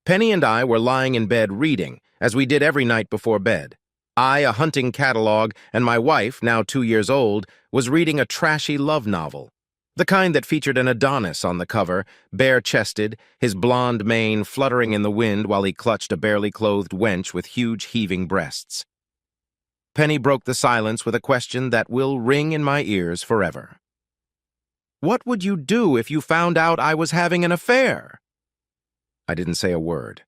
Penny and I were lying in bed reading, as we did every night before bed. I, a hunting catalog, and my wife, now 2 years old, was reading a trashy love novel. The kind that featured an Adonis on the cover, bare-chested, his blonde mane fluttering in the wind while he clutched a barely clothed wench with huge heaving breasts. Penny broke the silence with a question that will ring in my ears forever. "What would you do if you found out I was having an affair?" I didn't say a word.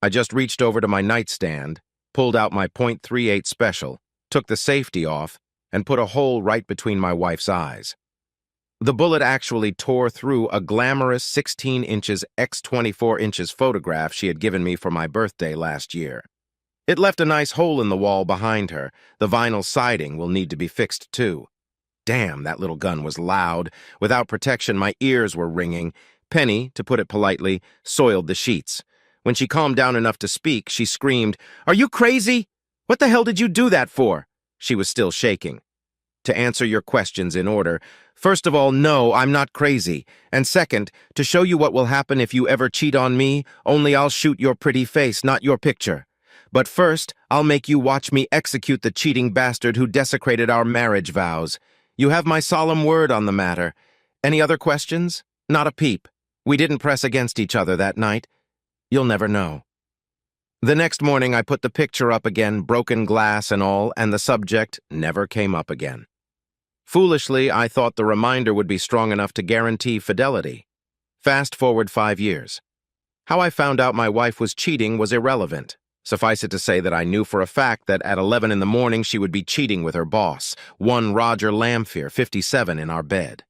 I just reached over to my nightstand, pulled out my .38 special, took the safety off, and put a hole right between my wife's eyes. The bullet actually tore through a glamorous 16 inches x 24 inches photograph she had given me for my birthday last year. It left a nice hole in the wall behind her. The vinyl siding will need to be fixed too. Damn, that little gun was loud. Without protection, my ears were ringing. Penny, to put it politely, soiled the sheets. When she calmed down enough to speak, she screamed, "Are you crazy? What the hell did you do that for?" She was still shaking. To answer your questions in order, first of all, no, I'm not crazy. And second, to show you what will happen if you ever cheat on me, only I'll shoot your pretty face, not your picture. But first, I'll make you watch me execute the cheating bastard who desecrated our marriage vows. You have my solemn word on the matter. Any other questions? Not a peep. We didn't press against each other that night. You'll never know. The next morning, I put the picture up again, broken glass and all, and the subject never came up again. Foolishly, I thought the reminder would be strong enough to guarantee fidelity. Fast forward 5 years. How I found out my wife was cheating was irrelevant. Suffice it to say that I knew for a fact that at 11 in the morning she would be cheating with her boss, one Roger Lamphere, 57, in our bed.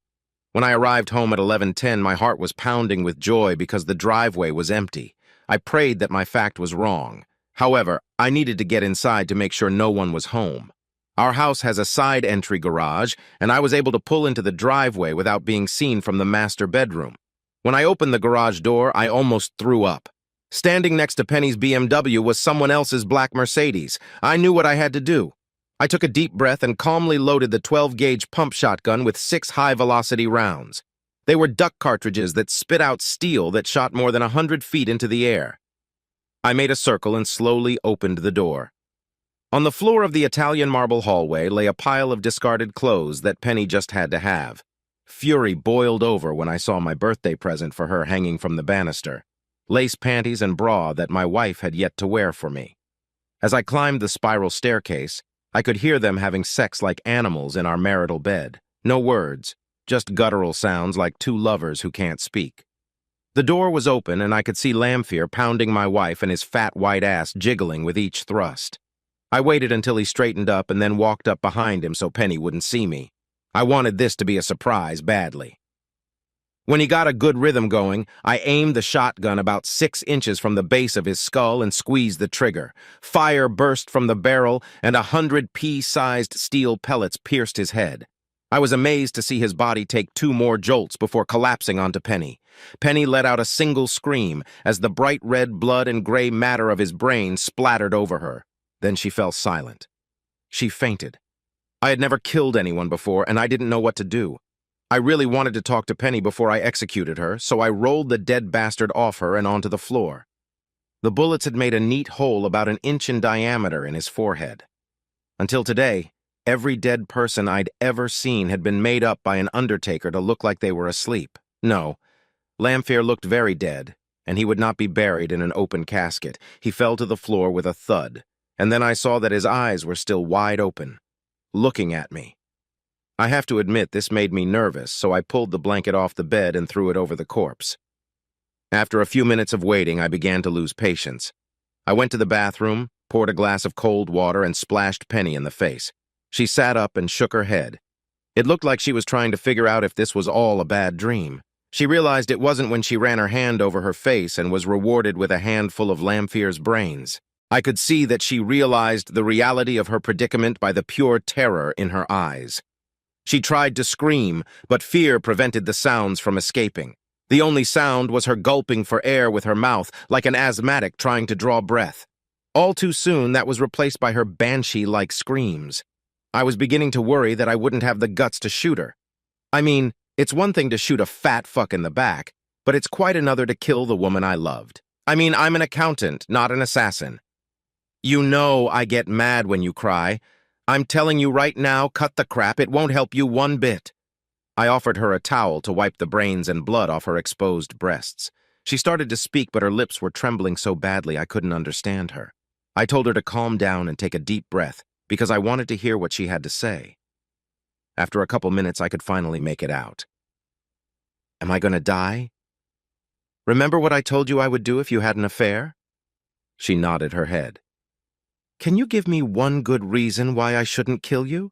When I arrived home at 11:10, my heart was pounding with joy because the driveway was empty. I prayed that my fact was wrong. However, I needed to get inside to make sure no one was home. Our house has a side entry garage, and I was able to pull into the driveway without being seen from the master bedroom. When I opened the garage door, I almost threw up. Standing next to Penny's BMW was someone else's black Mercedes. I knew what I had to do. I took a deep breath and calmly loaded the 12-gauge pump shotgun with 6 high-velocity rounds. They were duck cartridges that spit out steel that shot more than 100 feet into the air. I made a circle and slowly opened the door. On the floor of the Italian marble hallway lay a pile of discarded clothes that Penny just had to have. Fury boiled over when I saw my birthday present for her hanging from the banister. Lace panties and bra that my wife had yet to wear for me. As I climbed the spiral staircase, I could hear them having sex like animals in our marital bed. No words, just guttural sounds like two lovers who can't speak. The door was open and I could see Lamphere pounding my wife and his fat white ass jiggling with each thrust. I waited until he straightened up and then walked up behind him so Penny wouldn't see me. I wanted this to be a surprise badly. When he got a good rhythm going, I aimed the shotgun about 6 inches from the base of his skull and squeezed the trigger. Fire burst from the barrel, and 100 pea-sized steel pellets pierced his head. I was amazed to see his body take 2 more jolts before collapsing onto Penny. Penny let out a single scream as the bright red blood and gray matter of his brain splattered over her. Then she fell silent. She fainted. I had never killed anyone before, and I didn't know what to do. I really wanted to talk to Penny before I executed her, so I rolled the dead bastard off her and onto the floor. The bullets had made a neat hole about 1 inch in diameter in his forehead. Until today, every dead person I'd ever seen had been made up by an undertaker to look like they were asleep. No, Lamphere looked very dead, and he would not be buried in an open casket. He fell to the floor with a thud, and then I saw that his eyes were still wide open, looking at me. I have to admit this made me nervous, so I pulled the blanket off the bed and threw it over the corpse. After a few minutes of waiting, I began to lose patience. I went to the bathroom, poured a glass of cold water, and splashed Penny in the face. She sat up and shook her head. It looked like she was trying to figure out if this was all a bad dream. She realized it wasn't when she ran her hand over her face and was rewarded with a handful of Lamphere's brains. I could see that she realized the reality of her predicament by the pure terror in her eyes. She tried to scream, but fear prevented the sounds from escaping. The only sound was her gulping for air with her mouth, like an asthmatic trying to draw breath. All too soon, that was replaced by her banshee-like screams. I was beginning to worry that I wouldn't have the guts to shoot her. I mean, it's one thing to shoot a fat fuck in the back, but it's quite another to kill the woman I loved. I mean, I'm an accountant, not an assassin. You know I get mad when you cry. I'm telling you right now, cut the crap. It won't help you one bit. I offered her a towel to wipe the brains and blood off her exposed breasts. She started to speak, but her lips were trembling so badly I couldn't understand her. I told her to calm down and take a deep breath, because I wanted to hear what she had to say. After a couple minutes, I could finally make it out. Am I going to die? Remember what I told you I would do if you had an affair? She nodded her head. Can you give me one good reason why I shouldn't kill you?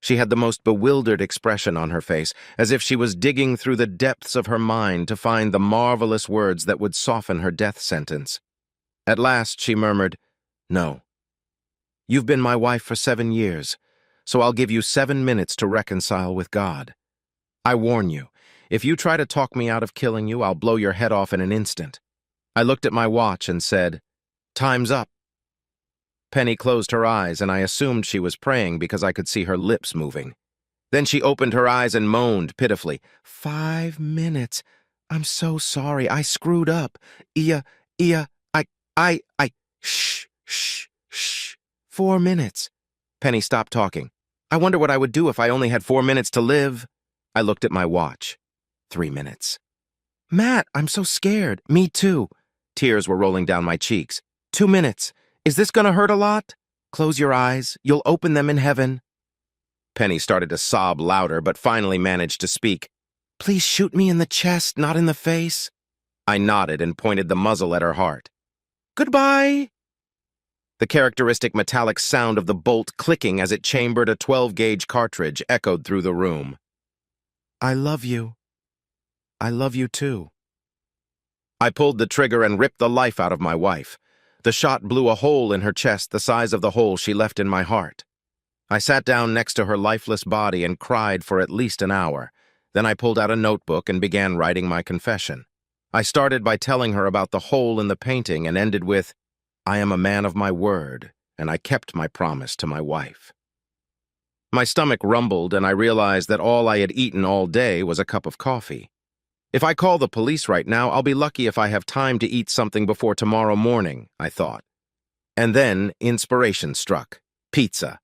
She had the most bewildered expression on her face, as if she was digging through the depths of her mind to find the marvelous words that would soften her death sentence. At last she murmured, No. You've been my wife for 7 years, so I'll give you 7 minutes to reconcile with God. I warn you, if you try to talk me out of killing you, I'll blow your head off in an instant. I looked at my watch and said, Time's up. Penny closed her eyes, and I assumed she was praying because I could see her lips moving. Then she opened her eyes and moaned pitifully. 5 minutes. I'm so sorry. I screwed up. Shh. 4 minutes. Penny stopped talking. I wonder what I would do if I only had 4 minutes to live. I looked at my watch. 3 minutes. Matt, I'm so scared. Me too. Tears were rolling down my cheeks. 2 minutes. Is this gonna hurt a lot? Close your eyes. You'll open them in heaven. Penny started to sob louder, but finally managed to speak. Please shoot me in the chest, not in the face. I nodded and pointed the muzzle at her heart. Goodbye. The characteristic metallic sound of the bolt clicking as it chambered a 12-gauge cartridge echoed through the room. I love you. I love you too. I pulled the trigger and ripped the life out of my wife. The shot blew a hole in her chest the size of the hole she left in my heart. I sat down next to her lifeless body and cried for at least an hour. Then I pulled out a notebook and began writing my confession. I started by telling her about the hole in the painting and ended with, I am a man of my word, and I kept my promise to my wife. My stomach rumbled, and I realized that all I had eaten all day was a cup of coffee. If I call the police right now, I'll be lucky if I have time to eat something before tomorrow morning, I thought. And then inspiration struck. Pizza.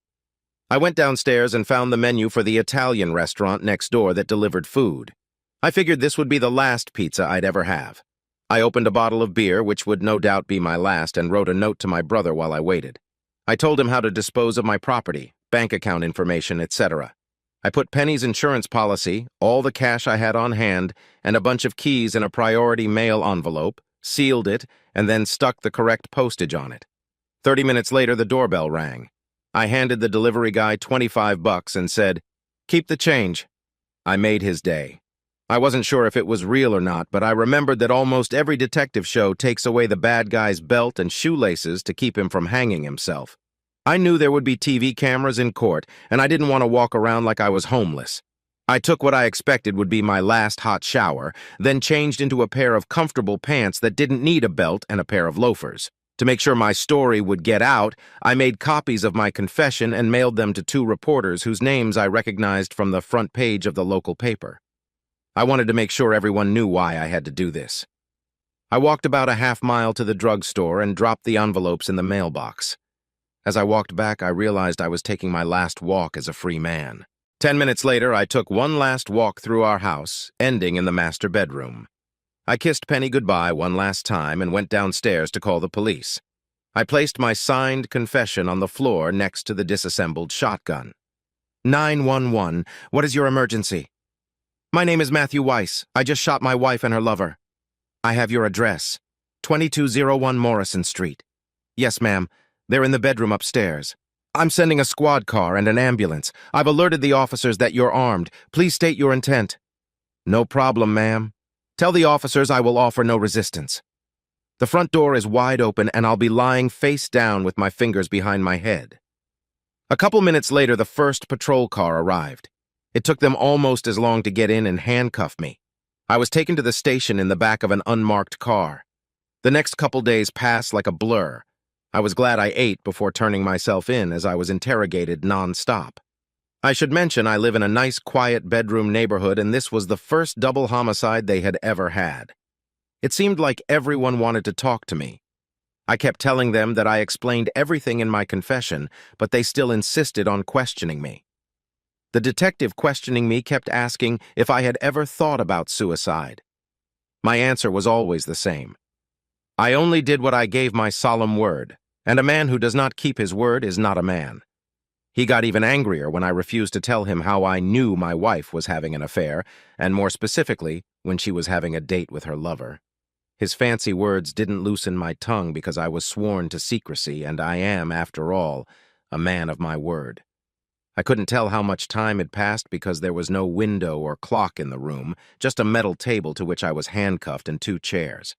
I went downstairs and found the menu for the Italian restaurant next door that delivered food. I figured this would be the last pizza I'd ever have. I opened a bottle of beer, which would no doubt be my last, and wrote a note to my brother while I waited. I told him how to dispose of my property, bank account information, etc. I put Penny's insurance policy, all the cash I had on hand, and a bunch of keys in a priority mail envelope, sealed it, and then stuck the correct postage on it. 30 minutes later, the doorbell rang. I handed the delivery guy $25 and said, Keep the change. I made his day. I wasn't sure if it was real or not, but I remembered that almost every detective show takes away the bad guy's belt and shoelaces to keep him from hanging himself. I knew there would be TV cameras in court, and I didn't want to walk around like I was homeless. I took what I expected would be my last hot shower, then changed into a pair of comfortable pants that didn't need a belt and a pair of loafers. To make sure my story would get out, I made copies of my confession and mailed them to 2 reporters whose names I recognized from the front page of the local paper. I wanted to make sure everyone knew why I had to do this. I walked about a half mile to the drugstore and dropped the envelopes in the mailbox. As I walked back, I realized I was taking my last walk as a free man. 10 minutes later, I took one last walk through our house, ending in the master bedroom. I kissed Penny goodbye one last time and went downstairs to call the police. I placed my signed confession on the floor next to the disassembled shotgun. 911, what is your emergency? My name is Matthew Weiss. I just shot my wife and her lover. I have your address. 2201 Morrison Street. Yes, ma'am. They're in the bedroom upstairs. I'm sending a squad car and an ambulance. I've alerted the officers that you're armed. Please state your intent. No problem, ma'am. Tell the officers I will offer no resistance. The front door is wide open and I'll be lying face down with my fingers behind my head. A couple minutes later, the first patrol car arrived. It took them almost as long to get in and handcuff me. I was taken to the station in the back of an unmarked car. The next couple days passed like a blur. I was glad I ate before turning myself in as I was interrogated non-stop. I should mention I live in a nice, quiet bedroom neighborhood, and this was the first double homicide they had ever had. It seemed like everyone wanted to talk to me. I kept telling them that I explained everything in my confession, but they still insisted on questioning me. The detective questioning me kept asking if I had ever thought about suicide. My answer was always the same. I only did what I gave my solemn word, and a man who does not keep his word is not a man. He got even angrier when I refused to tell him how I knew my wife was having an affair, and more specifically, when she was having a date with her lover. His fancy words didn't loosen my tongue because I was sworn to secrecy, and I am, after all, a man of my word. I couldn't tell how much time had passed because there was no window or clock in the room, just a metal table to which I was handcuffed and 2 chairs.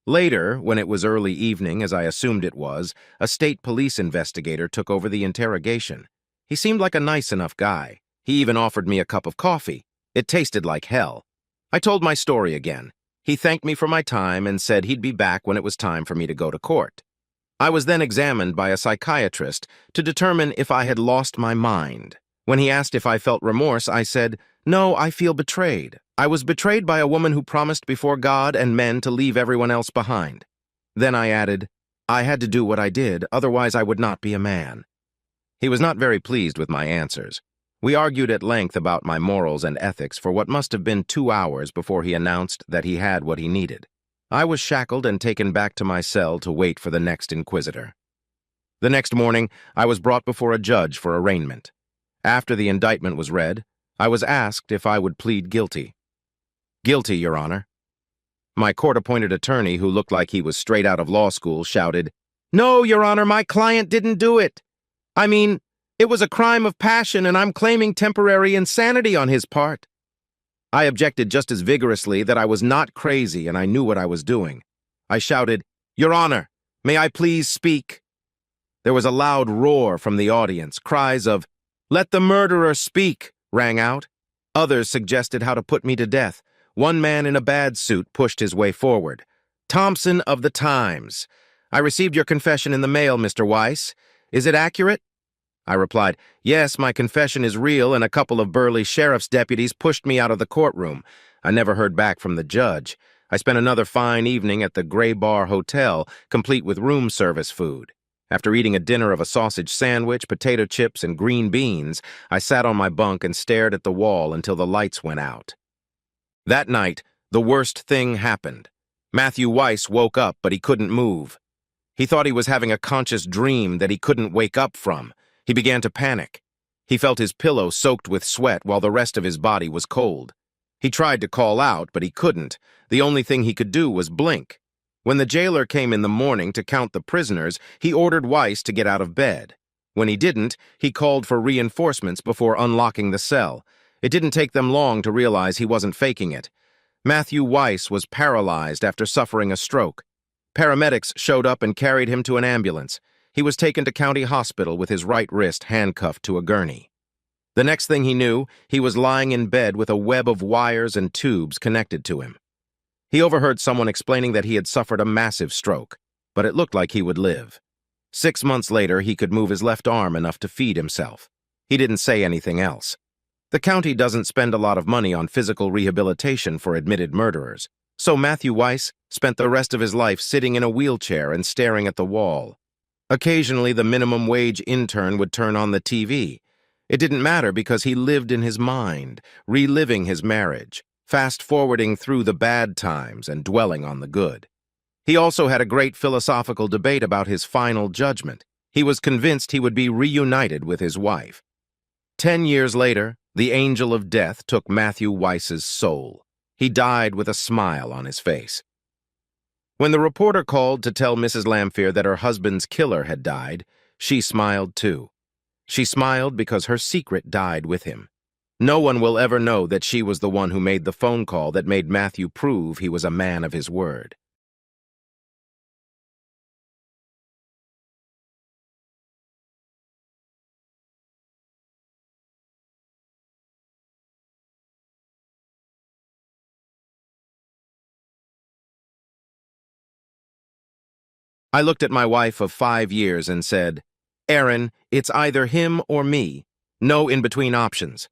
Later, when it was early evening, as I assumed it was, a state police investigator took over the interrogation. He seemed like a nice enough guy. He even offered me a cup of coffee. It tasted like hell. I told my story again. He thanked me for my time and said he'd be back when it was time for me to go to court. I was then examined by a psychiatrist to determine if I had lost my mind. When he asked if I felt remorse, I said, "No, I feel betrayed. I was betrayed by a woman who promised before God and men to leave everyone else behind." Then I added, "I had to do what I did, otherwise I would not be a man." He was not very pleased with my answers. We argued at length about my morals and ethics for what must have been 2 hours before he announced that he had what he needed. I was shackled and taken back to my cell to wait for the next inquisitor. The next morning, I was brought before a judge for arraignment. After the indictment was read, I was asked if I would plead guilty. "Guilty, Your Honor." My court-appointed attorney, who looked like he was straight out of law school, shouted, "No, Your Honor, my client didn't do it. I mean, it was a crime of passion, and I'm claiming temporary insanity on his part." I objected just as vigorously that I was not crazy and I knew what I was doing. I shouted, "Your Honor, may I please speak?" There was a loud roar from the audience. Cries of, "Let the murderer speak," rang out. Others suggested how to put me to death. One man in a bad suit pushed his way forward. "Thompson of the Times. I received your confession in the mail, Mr. Weiss. Is it accurate?" I replied, "Yes, my confession is real, and a couple of burly sheriff's deputies pushed me out of the courtroom." I never heard back from the judge. I spent another fine evening at the Gray Bar Hotel, complete with room service food. After eating a dinner of a sausage sandwich, potato chips, and green beans, I sat on my bunk and stared at the wall until the lights went out. That night, the worst thing happened. Matthew Weiss woke up, but he couldn't move. He thought he was having a conscious dream that he couldn't wake up from. He began to panic. He felt his pillow soaked with sweat while the rest of his body was cold. He tried to call out, but he couldn't. The only thing he could do was blink. When the jailer came in the morning to count the prisoners, he ordered Weiss to get out of bed. When he didn't, he called for reinforcements before unlocking the cell. It didn't take them long to realize he wasn't faking it. Matthew Weiss was paralyzed after suffering a stroke. Paramedics showed up and carried him to an ambulance. He was taken to County Hospital with his right wrist handcuffed to a gurney. The next thing he knew, he was lying in bed with a web of wires and tubes connected to him. He overheard someone explaining that he had suffered a massive stroke, but it looked like he would live. 6 months later, he could move his left arm enough to feed himself. He didn't say anything else. The county doesn't spend a lot of money on physical rehabilitation for admitted murderers, so Matthew Weiss spent the rest of his life sitting in a wheelchair and staring at the wall. Occasionally, the minimum wage intern would turn on the TV. It didn't matter because he lived in his mind, reliving his marriage, fast-forwarding through the bad times and dwelling on the good. He also had a great philosophical debate about his final judgment. He was convinced he would be reunited with his wife. 10 years later, the angel of death took Matthew Weiss's soul. He died with a smile on his face. When the reporter called to tell Mrs. Lamphere that her husband's killer had died, she smiled too. She smiled because her secret died with him. No one will ever know that she was the one who made the phone call that made Matthew prove he was a man of his word. I looked at my wife of 5 years and said, "Erin, it's either him or me. No in-between options."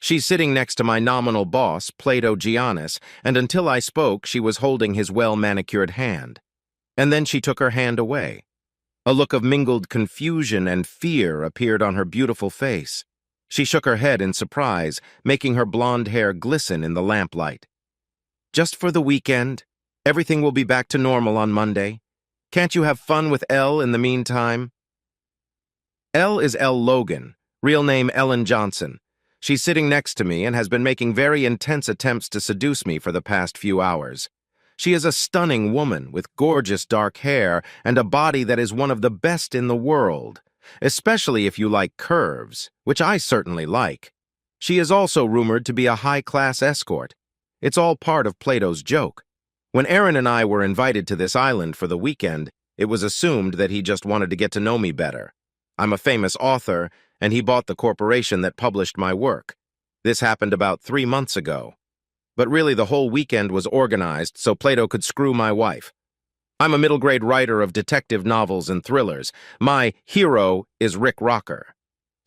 She's sitting next to my nominal boss, Plato Giannis, and until I spoke, she was holding his well-manicured hand. And then she took her hand away. A look of mingled confusion and fear appeared on her beautiful face. She shook her head in surprise, making her blonde hair glisten in the lamplight. "Just for the weekend. Everything will be back to normal on Monday. Can't you have fun with Elle in the meantime?" Elle is Elle Logan, real name Ellen Johnson. She's sitting next to me and has been making very intense attempts to seduce me for the past few hours. She is a stunning woman with gorgeous dark hair and a body that is one of the best in the world, especially if you like curves, which I certainly like. She is also rumored to be a high-class escort. It's all part of Plato's joke. When Aaron and I were invited to this island for the weekend, it was assumed that he just wanted to get to know me better. I'm a famous author, and he bought the corporation that published my work. This happened about 3 months ago. But really, the whole weekend was organized so Plato could screw my wife. I'm a middle-grade writer of detective novels and thrillers. My hero is Rick Rocker.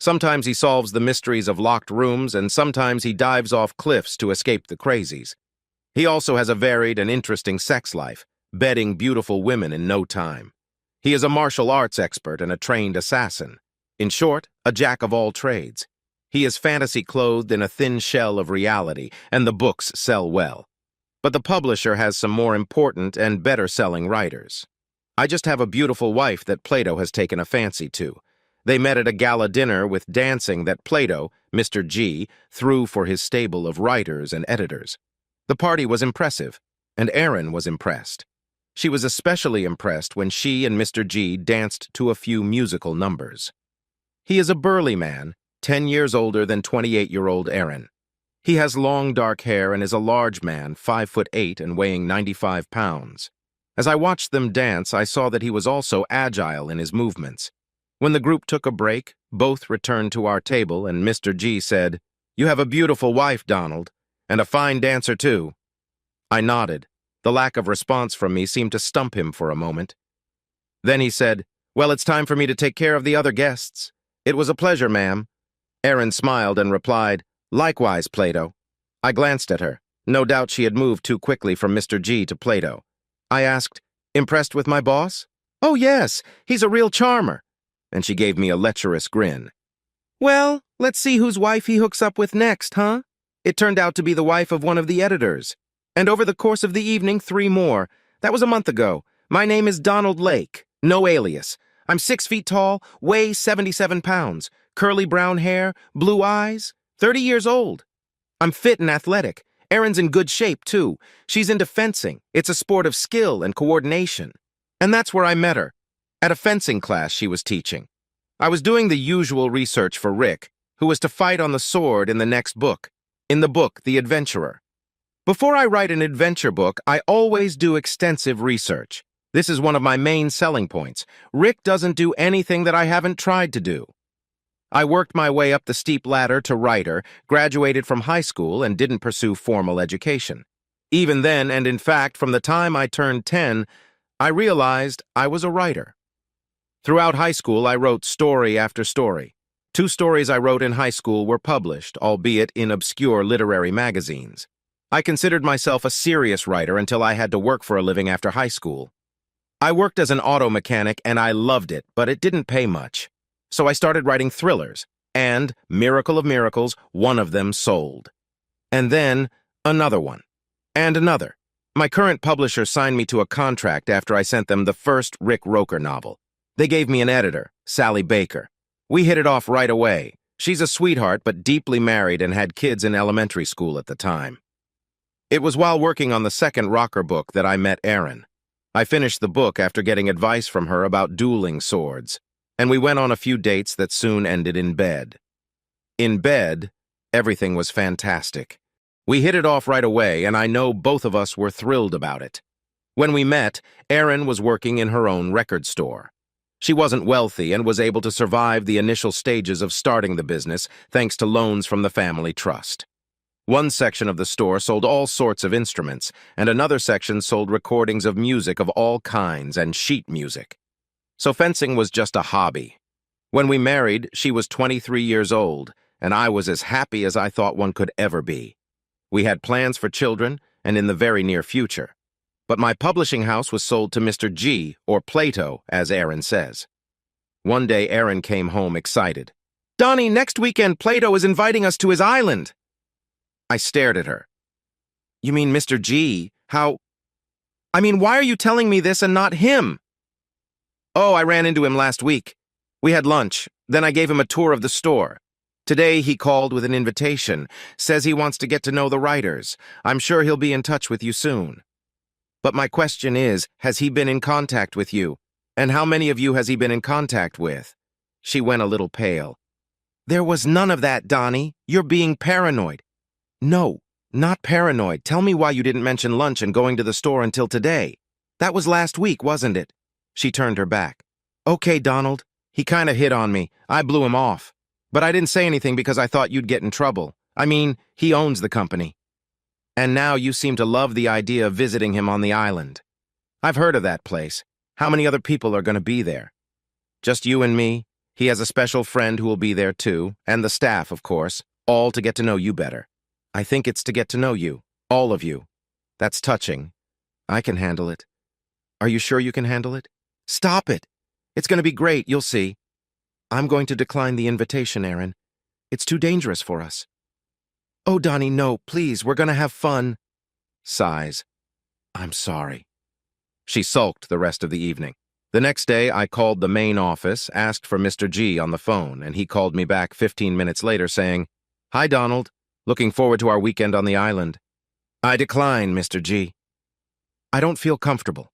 Sometimes he solves the mysteries of locked rooms, and sometimes he dives off cliffs to escape the crazies. He also has a varied and interesting sex life, bedding beautiful women in no time. He is a martial arts expert and a trained assassin. In short, a jack of all trades. He is fantasy-clothed in a thin shell of reality, and the books sell well. But the publisher has some more important and better-selling writers. I just have a beautiful wife that Plato has taken a fancy to. They met at a gala dinner with dancing that Plato, Mr. G, threw for his stable of writers and editors. The party was impressive, and Aaron was impressed. She was especially impressed when she and Mr. G danced to a few musical numbers. He is a burly man, 10 years older than 28-year-old Aaron. He has long dark hair and is a large man, 5'8" and weighing 95 pounds. As I watched them dance, I saw that he was also agile in his movements. When the group took a break, both returned to our table and Mr. G said, "You have a beautiful wife, Donald, and a fine dancer too." I nodded. The lack of response from me seemed to stump him for a moment. Then he said, "Well, it's time for me to take care of the other guests. It was a pleasure, ma'am." Aaron smiled and replied, "Likewise, Plato." I glanced at her. No doubt she had moved too quickly from Mr. G to Plato. I asked, "Impressed with my boss?" "Oh, yes, he's a real charmer." And she gave me a lecherous grin. "Well, let's see whose wife he hooks up with next, huh?" It turned out to be the wife of one of the editors. And over the course of the evening, 3 more. That was a month ago. My name is Donald Lake, no alias. I'm 6 feet tall, weigh 77 pounds, curly brown hair, blue eyes, 30 years old. I'm fit and athletic. Erin's in good shape, too. She's into fencing. It's a sport of skill and coordination. And that's where I met her, at a fencing class she was teaching. I was doing the usual research for Rick, who was to fight on the sword in the next book. In the book, The Adventurer. Before I write an adventure book, I always do extensive research. This is one of my main selling points. Rick doesn't do anything that I haven't tried to do. I worked my way up the steep ladder to writer, graduated from high school, and didn't pursue formal education. Even then, and in fact, from the time I turned 10, I realized I was a writer. Throughout high school, I wrote story after story. 2 stories I wrote in high school were published, albeit in obscure literary magazines. I considered myself a serious writer until I had to work for a living after high school. I worked as an auto mechanic and I loved it, but it didn't pay much. So I started writing thrillers, and, miracle of miracles, one of them sold. And then, another one. And another. My current publisher signed me to a contract after I sent them the first Rick Roker novel. They gave me an editor, Sally Baker. We hit it off right away. She's a sweetheart, but deeply married and had kids in elementary school at the time. It was while working on the second Rocker book that I met Aaron. I finished the book after getting advice from her about dueling swords, and we went on a few dates that soon ended in bed. In bed, everything was fantastic. We hit it off right away, and I know both of us were thrilled about it. When we met, Aaron was working in her own record store. She wasn't wealthy and was able to survive the initial stages of starting the business thanks to loans from the family trust. One section of the store sold all sorts of instruments, and another section sold recordings of music of all kinds and sheet music. So fencing was just a hobby. When we married, she was 23 years old, and I was as happy as I thought one could ever be. We had plans for children, and in the very near future. But my publishing house was sold to Mr. G, or Plato, as Aaron says. One day, Aaron came home excited. "Donnie, next weekend Plato is inviting us to his island." I stared at her. "You mean Mr. G? How? Why are you telling me this and not him?" "Oh, I ran into him last week. We had lunch, then I gave him a tour of the store. Today he called with an invitation, says he wants to get to know the writers. I'm sure he'll be in touch with you soon." "But my question is, has he been in contact with you? And how many of you has he been in contact with?" She went a little pale. "There was none of that, Donnie. You're being paranoid." "No, not paranoid. Tell me why you didn't mention lunch and going to the store until today. That was last week, wasn't it?" She turned her back. "Okay, Donald. He kind of hit on me. I blew him off. But I didn't say anything because I thought you'd get in trouble. He owns the company. And now you seem to love the idea of visiting him on the island. I've heard of that place. How many other people are going to be there?" "Just you and me. He has a special friend who will be there too, and the staff, of course, all to get to know you better." "I think it's to get to know you, all of you. That's touching. I can handle it." "Are you sure you can handle it?" "Stop it. It's going to be great, you'll see." "I'm going to decline the invitation, Aaron. It's too dangerous for us." "Oh, Donnie, no, please, we're going to have fun." Sighs. "I'm sorry." She sulked the rest of the evening. The next day, I called the main office, asked for Mr. G on the phone, and he called me back 15 minutes later saying, "Hi, Donald. Looking forward to our weekend on the island." "I decline, Mr. G. I don't feel comfortable.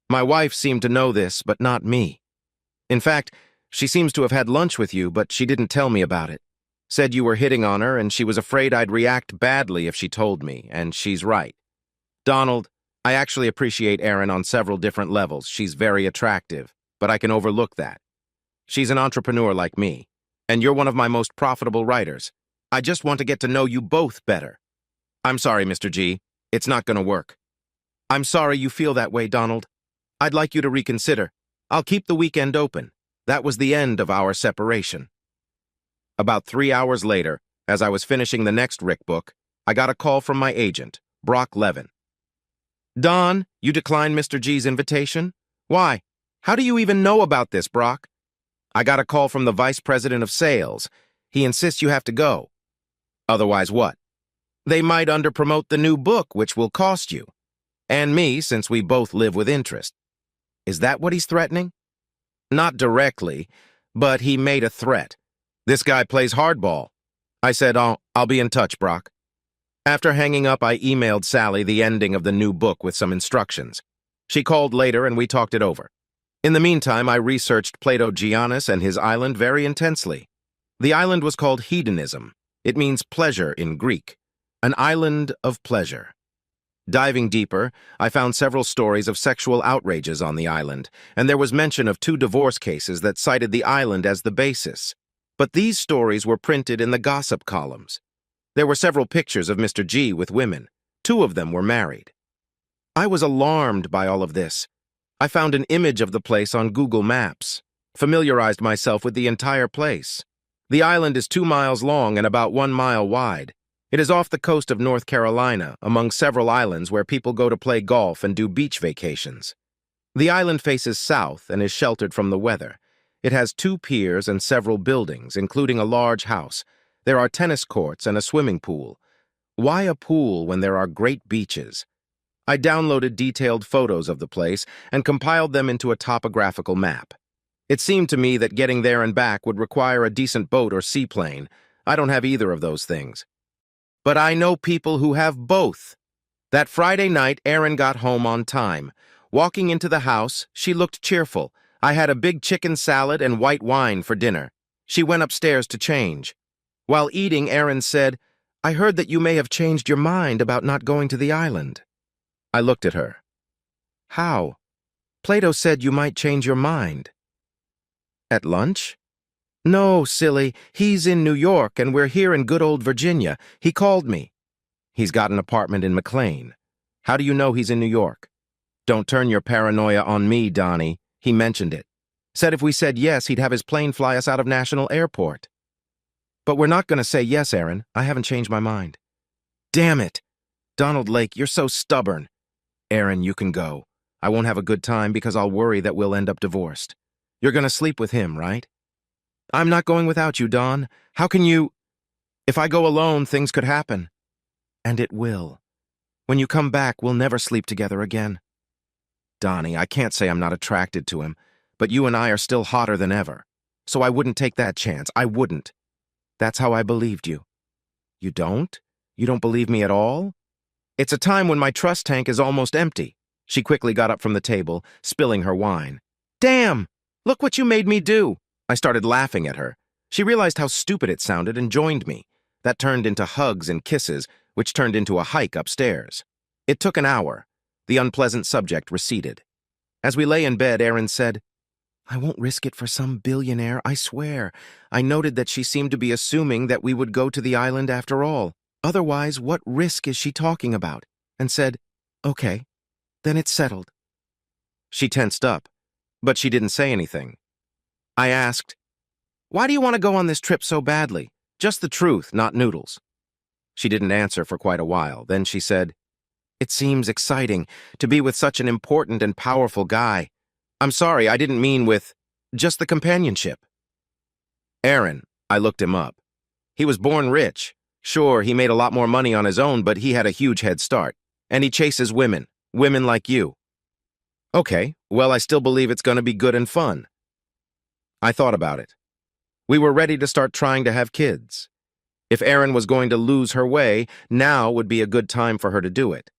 My wife seemed to know this, but not me. In fact, she seems to have had lunch with you, but she didn't tell me about it. Said you were hitting on her, and she was afraid I'd react badly if she told me, and she's right. Donald, I actually appreciate Erin on several different levels. She's very attractive, but I can overlook that. She's an entrepreneur like me, and you're one of my most profitable writers. I just want to get to know you both better." "I'm sorry, Mr. G. It's not going to work." "I'm sorry you feel that way, Donald. I'd like you to reconsider. I'll keep the weekend open." That was the end of our separation. About 3 hours later, as I was finishing the next Rick book, I got a call from my agent, Brock Levin. "Don, you declined Mr. G's invitation? Why? How do you even know about this, Brock?" "I got a call from the vice president of sales. He insists you have to go." "Otherwise what?" "They might underpromote the new book, which will cost you. And me, since we both live with interest." "Is that what he's threatening?" "Not directly, but he made a threat. This guy plays hardball." I said, I'll be in touch, Brock." After hanging up, I emailed Sally the ending of the new book with some instructions. She called later and we talked it over. In the meantime, I researched Plato Giannis and his island very intensely. The island was called Hedonism. It means pleasure in Greek. An island of pleasure. Diving deeper, I found several stories of sexual outrages on the island, and there was mention of 2 divorce cases that cited the island as the basis. But these stories were printed in the gossip columns. There were several pictures of Mr. G with women. 2 of them were married. I was alarmed by all of this. I found an image of the place on Google Maps, familiarized myself with the entire place. The island is 2 miles long and about 1 mile wide. It is off the coast of North Carolina, among several islands where people go to play golf and do beach vacations. The island faces south and is sheltered from the weather. It has 2 piers and several buildings, including a large house. There are tennis courts and a swimming pool. Why a pool when there are great beaches? I downloaded detailed photos of the place and compiled them into a topographical map. It seemed to me that getting there and back would require a decent boat or seaplane. I don't have either of those things. But I know people who have both. That Friday night, Erin got home on time. Walking into the house, she looked cheerful. I had a big chicken salad and white wine for dinner. She went upstairs to change. While eating, Erin said, "I heard that you may have changed your mind about not going to the island." I looked at her. "How? Plato said you might change your mind." "At lunch?" "No, silly. He's in New York, and we're here in good old Virginia. He called me." "He's got an apartment in McLean. How do you know he's in New York?" "Don't turn your paranoia on me, Donnie. He mentioned it. Said if we said yes, he'd have his plane fly us out of National Airport." But we're not going to say yes, Aaron. I haven't changed my mind. Damn it! Donald Lake, you're so stubborn. Aaron, you can go. I won't have a good time because I'll worry that we'll end up divorced. You're going to sleep with him, right? I'm not going without you, Don. How can you... If I go alone, things could happen. And it will. When you come back, we'll never sleep together again. Donnie, I can't say I'm not attracted to him, but you and I are still hotter than ever. So I wouldn't take that chance. I wouldn't. That's how I believed you. You don't? You don't believe me at all? It's a time when my trust tank is almost empty. She quickly got up from the table, spilling her wine. Damn! Look what you made me do! I started laughing at her. She realized how stupid it sounded and joined me. That turned into hugs and kisses, which turned into a hike upstairs. It took an hour. The unpleasant subject receded. As we lay in bed, Aaron said, I won't risk it for some billionaire, I swear. I noted that she seemed to be assuming that we would go to the island after all. Otherwise, what risk is she talking about? And said, okay, then it's settled. She tensed up, but she didn't say anything. I asked, why do you want to go on this trip so badly? Just the truth, not noodles. She didn't answer for quite a while. Then she said, it seems exciting to be with such an important and powerful guy. I'm sorry, I didn't mean with just the companionship. Aaron, I looked him up. He was born rich. Sure, he made a lot more money on his own, but he had a huge head start. And he chases women like you. Okay, well, I still believe it's going to be good and fun. I thought about it. We were ready to start trying to have kids. If Erin was going to lose her way, now would be a good time for her to do it.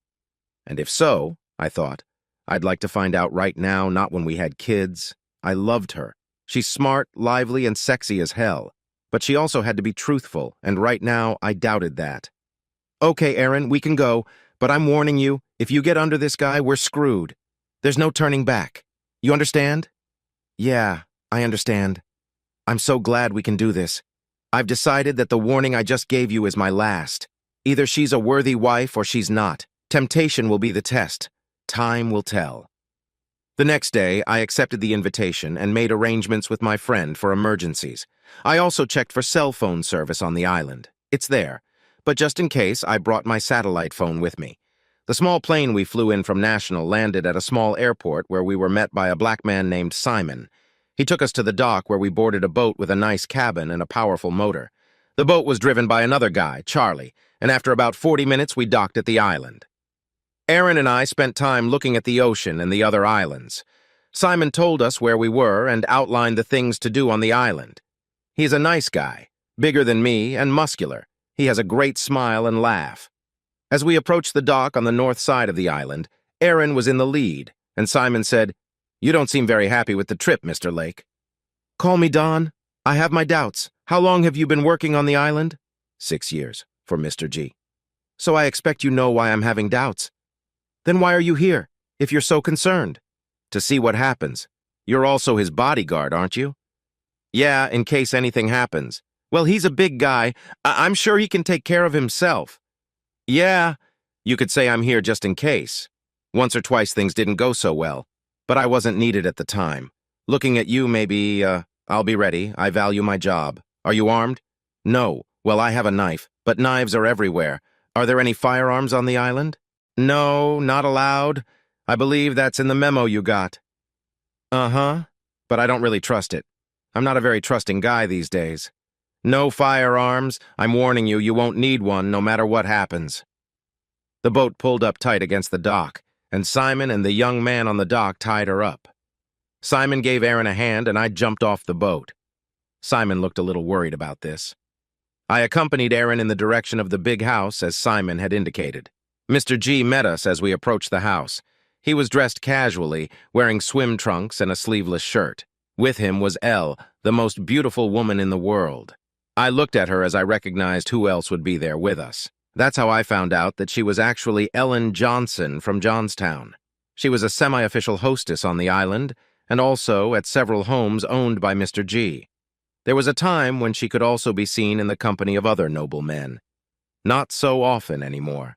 And if so, I thought, I'd like to find out right now, not when we had kids. I loved her. She's smart, lively, and sexy as hell. But she also had to be truthful, and right now, I doubted that. Okay, Erin, we can go, but I'm warning you, if you get under this guy, we're screwed. There's no turning back. You understand? Yeah, I understand. I'm so glad we can do this. I've decided that the warning I just gave you is my last. Either she's a worthy wife or she's not. Temptation will be the test. Time will tell. The next day, I accepted the invitation and made arrangements with my friend for emergencies. I also checked for cell phone service on the island. It's there, but just in case, I brought my satellite phone with me. The small plane we flew in from National landed at a small airport where we were met by a black man named Simon. He took us to the dock where we boarded a boat with a nice cabin and a powerful motor. The boat was driven by another guy, Charlie, and after about 40 minutes, we docked at the island. Aaron and I spent time looking at the ocean and the other islands. Simon told us where we were and outlined the things to do on the island. He's a nice guy, bigger than me and muscular. He has a great smile and laugh. As we approached the dock on the north side of the island, Aaron was in the lead, and Simon said, You don't seem very happy with the trip, Mr. Lake. Call me Don. I have my doubts. How long have you been working on the island? 6 years, for Mr. G. So I expect you know why I'm having doubts. Then why are you here, if you're so concerned? To see what happens. You're also his bodyguard, aren't you? Yeah, in case anything happens. Well, he's a big guy. I'm sure he can take care of himself. Yeah, you could say I'm here just in case. Once or twice things didn't go so well, but I wasn't needed at the time. Looking at you, maybe, I'll be ready. I value my job. Are you armed? No. Well, I have a knife, but knives are everywhere. Are there any firearms on the island? No, not allowed. I believe that's in the memo you got. Uh-huh, but I don't really trust it. I'm not a very trusting guy these days. No firearms. I'm warning you, you won't need one no matter what happens. The boat pulled up tight against the dock, and Simon and the young man on the dock tied her up. Simon gave Aaron a hand, and I jumped off the boat. Simon looked a little worried about this. I accompanied Aaron in the direction of the big house, as Simon had indicated. Mr. G met us as we approached the house. He was dressed casually, wearing swim trunks and a sleeveless shirt. With him was Elle, the most beautiful woman in the world. I looked at her as I recognized who else would be there with us. That's how I found out that she was actually Ellen Johnson from Johnstown. She was a semi-official hostess on the island, and also at several homes owned by Mr. G. There was a time when she could also be seen in the company of other noble men. Not so often anymore.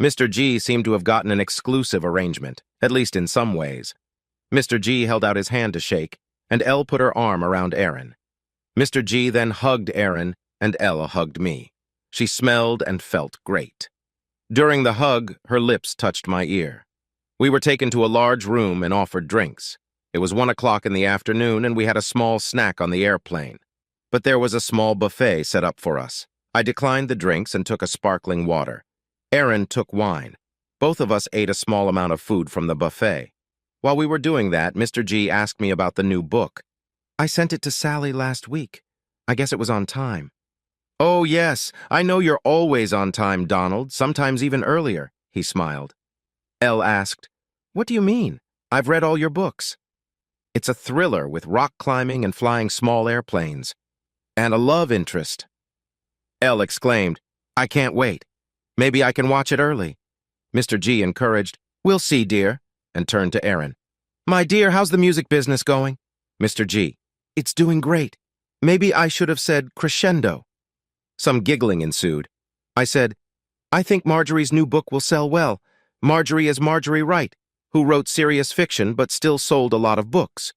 Mr. G seemed to have gotten an exclusive arrangement, at least in some ways. Mr. G held out his hand to shake, and Elle put her arm around Aaron. Mr. G then hugged Aaron, and Ella hugged me. She smelled and felt great. During the hug, her lips touched my ear. We were taken to a large room and offered drinks. It was 1 o'clock in the afternoon, and we had a small snack on the airplane. But there was a small buffet set up for us. I declined the drinks and took a sparkling water. Aaron took wine. Both of us ate a small amount of food from the buffet. While we were doing that, Mr. G asked me about the new book. I sent it to Sally last week. I guess it was on time. Oh, yes, I know you're always on time, Donald, sometimes even earlier, he smiled. Elle asked, What do you mean? I've read all your books. It's a thriller with rock climbing and flying small airplanes. And a love interest. Elle exclaimed, I can't wait. Maybe I can watch it early. Mr. G encouraged, We'll see, dear, and turned to Aaron. My dear, how's the music business going? Mr. G, It's doing great. Maybe I should have said crescendo. Some giggling ensued. I said, I think Marjorie's new book will sell well. Marjorie is Marjorie Wright, who wrote serious fiction but still sold a lot of books.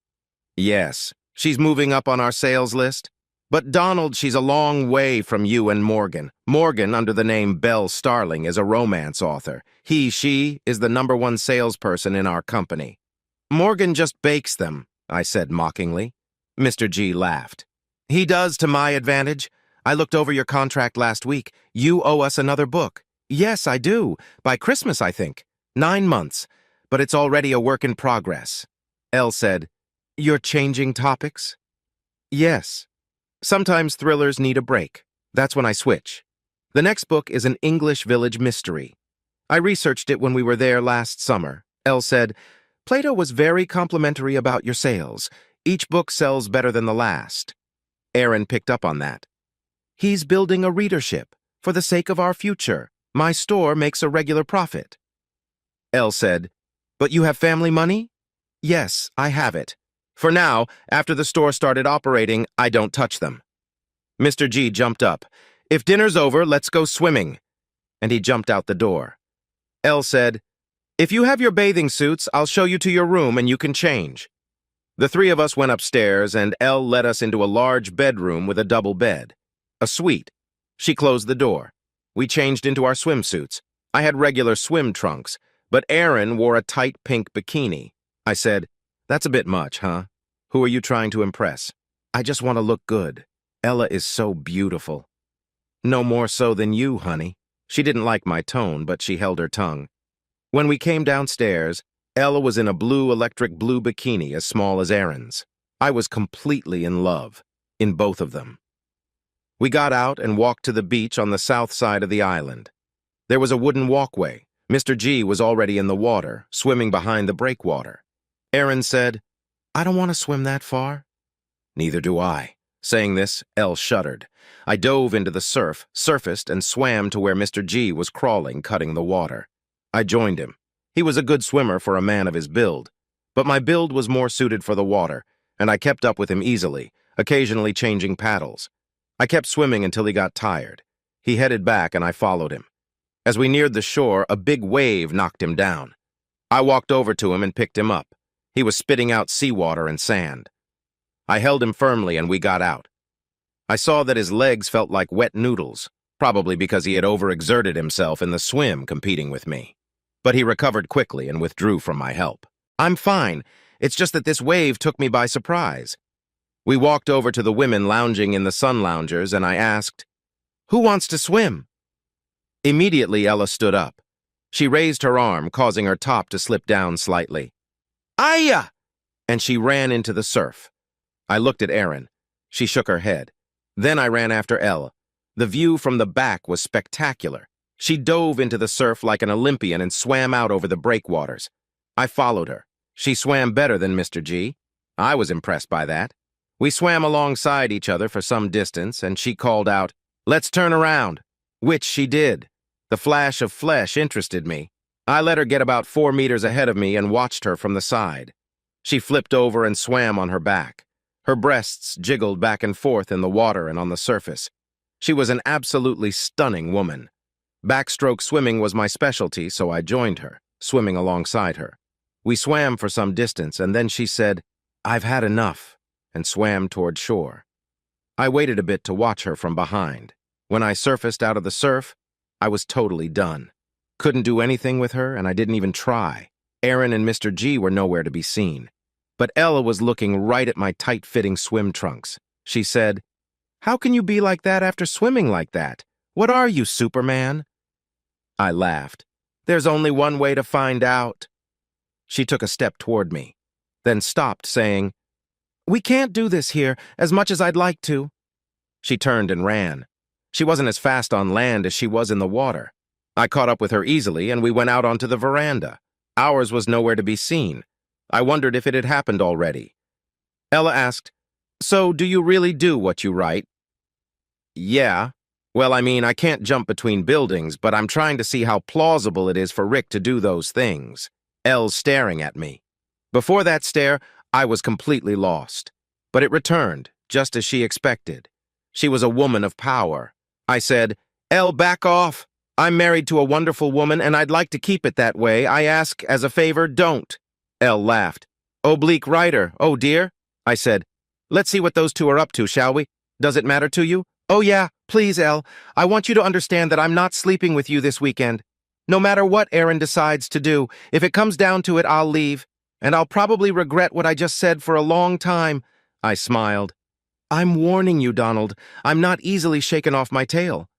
Yes, she's moving up on our sales list. But Donald, she's a long way from you and Morgan. Morgan, under the name Belle Starling, is a romance author. She is the #1 salesperson in our company. Morgan just bakes them, I said mockingly. Mr. G laughed. He does to my advantage. I looked over your contract last week. You owe us another book. Yes, I do. By Christmas, I think. 9 months. But it's already a work in progress. Elle said, You're changing topics? Yes. Sometimes thrillers need a break. That's when I switch. The next book is an English village mystery. I researched it when we were there last summer. Elle said, Plato was very complimentary about your sales. Each book sells better than the last. Aaron picked up on that. He's building a readership. For the sake of our future, my store makes a regular profit. Elle said, But you have family money? Yes, I have it. For now, after the store started operating, I don't touch them. Mr. G jumped up. If dinner's over, let's go swimming. And he jumped out the door. Elle said, If you have your bathing suits, I'll show you to your room and you can change. The three of us went upstairs, and Elle led us into a large bedroom with a double bed. A suite. She closed the door. We changed into our swimsuits. I had regular swim trunks, but Aaron wore a tight pink bikini. I said, That's a bit much, huh? Who are you trying to impress? I just want to look good. Ella is so beautiful. No more so than you, honey. She didn't like my tone, but she held her tongue. When we came downstairs, Ella was in a blue electric blue bikini as small as Aaron's. I was completely in love, in both of them. We got out and walked to the beach on the south side of the island. There was a wooden walkway. Mr. G was already in the water, swimming behind the breakwater. Aaron said, I don't want to swim that far. Neither do I. Saying this, Elle shuddered. I dove into the surf, surfaced, and swam to where Mr. G was crawling, cutting the water. I joined him. He was a good swimmer for a man of his build, but my build was more suited for the water, and I kept up with him easily, occasionally changing paddles. I kept swimming until he got tired. He headed back, and I followed him. As we neared the shore, a big wave knocked him down. I walked over to him and picked him up. He was spitting out seawater and sand. I held him firmly, and we got out. I saw that his legs felt like wet noodles, probably because he had overexerted himself in the swim competing with me. But he recovered quickly and withdrew from my help. I'm fine. It's just that this wave took me by surprise. We walked over to the women lounging in the sun loungers, and I asked, Who wants to swim? Immediately, Ella stood up. She raised her arm, causing her top to slip down slightly. Aya! And she ran into the surf. I looked at Aaron. She shook her head. Then I ran after Elle. The view from the back was spectacular. She dove into the surf like an Olympian and swam out over the breakwaters. I followed her. She swam better than Mr. G. I was impressed by that. We swam alongside each other for some distance, and she called out, Let's turn around, which she did. The flash of flesh interested me. I let her get about 4 meters ahead of me and watched her from the side. She flipped over and swam on her back. Her breasts jiggled back and forth in the water and on the surface. She was an absolutely stunning woman. Backstroke swimming was my specialty, so I joined her, swimming alongside her. We swam for some distance, and then she said, I've had enough, and swam toward shore. I waited a bit to watch her from behind. When I surfaced out of the surf, I was totally done. Couldn't do anything with her, and I didn't even try. Aaron and Mr. G were nowhere to be seen. But Ella was looking right at my tight-fitting swim trunks. She said, "How can you be like that after swimming like that? What are you, Superman?" I laughed. "There's only one way to find out." She took a step toward me, then stopped, saying, "We can't do this here, as much as I'd like to." She turned and ran. She wasn't as fast on land as she was in the water. I caught up with her easily, and we went out onto the veranda. Ours was nowhere to be seen. I wondered if it had happened already. Ella asked, "So do you really do what you write?" "Yeah. Well, I mean, I can't jump between buildings, but I'm trying to see how plausible it is for Rick to do those things." Elle's staring at me. Before that stare, I was completely lost. But it returned, just as she expected. She was a woman of power. I said, "Elle, back off. I'm married to a wonderful woman, and I'd like to keep it that way. I ask, as a favor, don't." Elle laughed. "Oblique writer, oh dear." I said, "Let's see what those two are up to, shall we? Does it matter to you?" "Oh yeah, please, Elle. I want you to understand that I'm not sleeping with you this weekend. No matter what Aaron decides to do, if it comes down to it, I'll leave. And I'll probably regret what I just said for a long time." I smiled. "I'm warning you, Donald. I'm not easily shaken off my tail."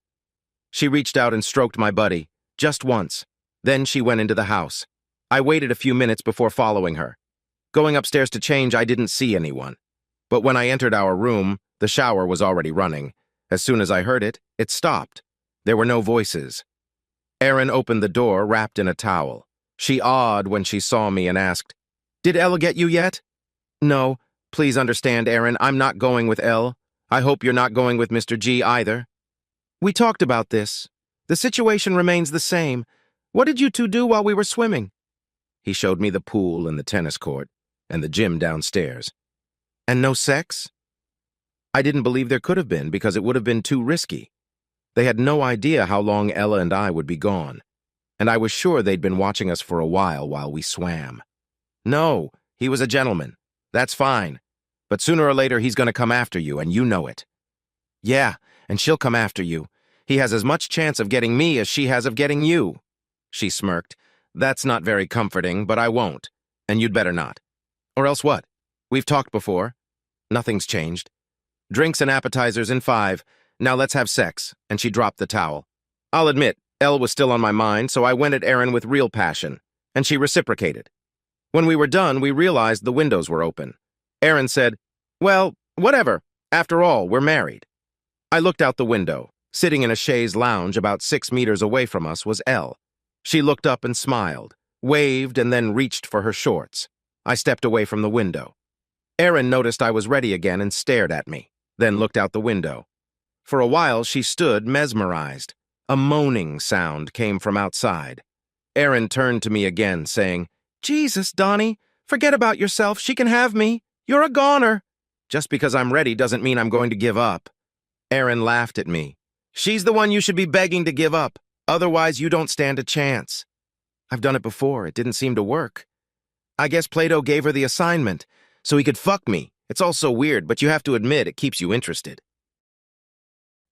She reached out and stroked my buddy, just once. Then she went into the house. I waited a few minutes before following her. Going upstairs to change, I didn't see anyone. But when I entered our room, the shower was already running. As soon as I heard it, it stopped. There were no voices. Aaron opened the door, wrapped in a towel. She awed when she saw me and asked, "Did Ella get you yet?" "No. Please understand, Aaron, I'm not going with Elle. I hope you're not going with Mr. G either." "We talked about this. The situation remains the same. What did you two do while we were swimming?" He showed me the pool and the tennis court, and the gym downstairs. "And no sex?" I didn't believe there could have been because it would have been too risky. They had no idea how long Ella and I would be gone, and I was sure they'd been watching us for a while we swam. "No, he was a gentleman. That's fine. But sooner or later he's going to come after you, and you know it." "Yeah, and she'll come after you. He has as much chance of getting me as she has of getting you." She smirked. "That's not very comforting, but I won't. And you'd better not." "Or else what? We've talked before. Nothing's changed. Drinks and appetizers in 5. Now let's have sex." And she dropped the towel. I'll admit, Elle was still on my mind, so I went at Aaron with real passion, and she reciprocated. When we were done, we realized the windows were open. Aaron said, "Well, whatever. After all, we're married." I looked out the window. Sitting in a chaise lounge about 6 meters away from us was Elle. She looked up and smiled, waved, and then reached for her shorts. I stepped away from the window. Aaron noticed I was ready again and stared at me, then looked out the window. For a while, she stood mesmerized. A moaning sound came from outside. Aaron turned to me again, saying, "Jesus, Donnie, forget about yourself. She can have me. You're a goner." "Just because I'm ready doesn't mean I'm going to give up." Aaron laughed at me. "She's the one you should be begging to give up. Otherwise, you don't stand a chance." "I've done it before. It didn't seem to work. I guess Plato gave her the assignment, so he could fuck me. It's all so weird, but you have to admit it keeps you interested."